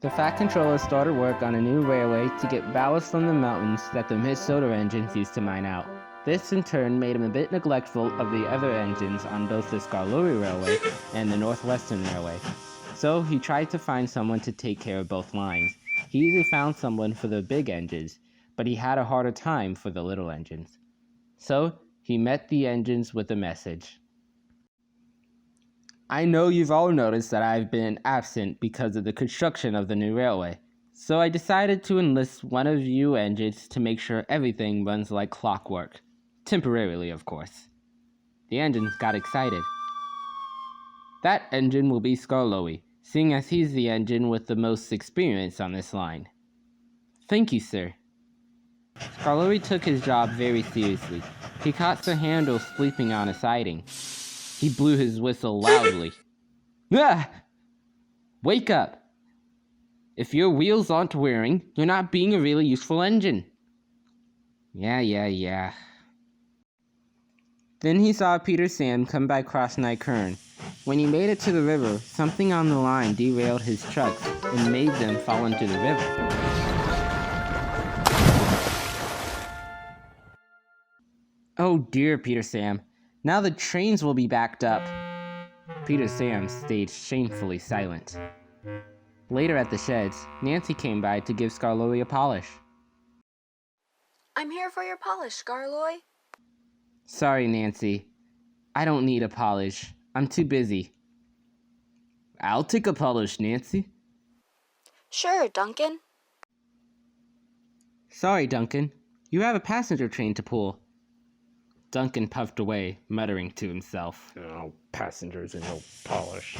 The Fat Controller started work on a new railway to get ballast from the mountains that the Minnesota engines used to mine out. This in turn made him a bit neglectful of the other engines on both the Skarloey Railway and the Northwestern Railway. So he tried to find someone to take care of both lines. He easily found someone for the big engines, but he had a harder time for the little engines. So he met the engines with a message. I know you've all noticed that I've been absent because of the construction of the new railway, so I decided to enlist one of you engines to make sure everything runs like clockwork. Temporarily, of course. The engines got excited. That engine will be Skarloey, seeing as he's the engine with the most experience on this line. Thank you, sir. Skarloey took his job very seriously. He caught Sir Handel sleeping on a siding. He blew his whistle loudly. Ah! Wake up! If your wheels aren't whirring, you're not being a really useful engine. Yeah. Then he saw Peter Sam come by Cross Nykern. When he made it to the river, something on the line derailed his trucks and made them fall into the river. Oh dear, Peter Sam. Now the trains will be backed up. Peter Sam stayed shamefully silent. Later at the sheds, Nancy came by to give Skarloey a polish. I'm here for your polish, Skarloey. Sorry, Nancy. I don't need a polish. I'm too busy. I'll take a polish, Nancy. Sure, Duncan. Sorry, Duncan. You have a passenger train to pull. Duncan puffed away, muttering to himself. No passengers and no polish.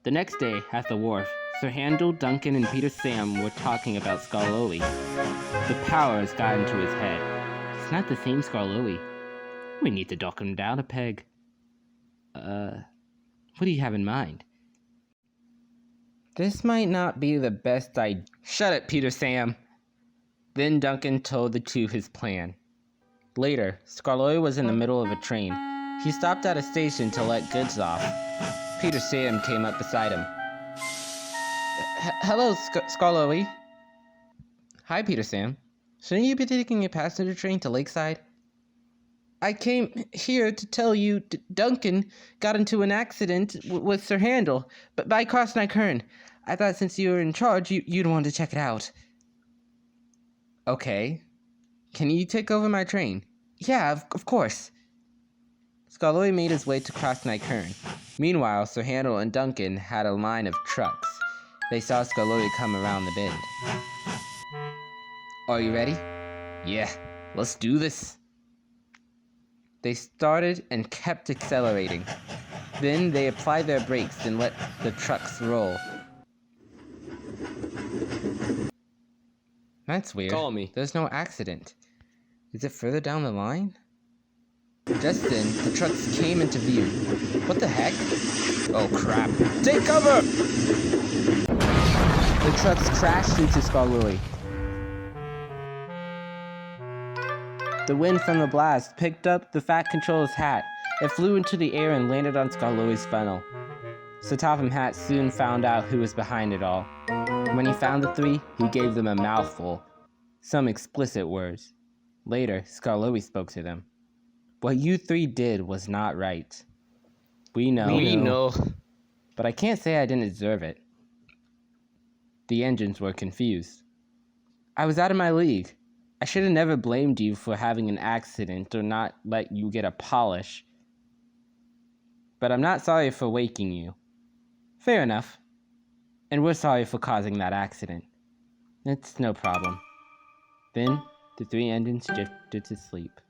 The next day, at the wharf, Sir Handel, Duncan, and Peter Sam were talking about Skarloey. The powers got into his head. It's not the same Skarloey. We need to knock him down a peg. What do you have in mind? This might not be the best idea. Shut it, Peter Sam! Then Duncan told the two his plan. Later, Skarloey was in the middle of a train. He stopped at a station to let goods off. Peter Sam came up beside him. Hello, Skarloey. Hi, Peter Sam. Shouldn't you be taking a passenger train to Lakeside? I came here to tell you Duncan got into an accident with Sir Handel, but by Cross Nykern. I thought since you were in charge, you'd want to check it out. Okay. Can you take over my train? Yeah, of course. Skarloey made his way to Cross Nykern. Meanwhile, Sir Handel and Duncan had a line of trucks. They saw Skarloey come around the bend. Are you ready? Yeah, let's do this. They started and kept accelerating. Then they applied their brakes and let the trucks roll. That's weird. Call me. There's no accident. Is it further down the line? Just then, the trucks came into view. What the heck? Oh crap. Take cover! The trucks crashed into Skarloey. The wind from the blast picked up the Fat Controller's hat. It flew into the air and landed on Skarloey's funnel. So Topham Hat soon found out who was behind it all. When he found the three, he gave them a mouthful. Some explicit words. Later, Skarloey spoke to them. What you three did was not right. We know. But I can't say I didn't deserve it. The engines were confused. I was out of my league. I should have never blamed you for having an accident or not let you get a polish. But I'm not sorry for waking you. Fair enough. And we're sorry for causing that accident. It's no problem. Then, The three engines drifted to sleep.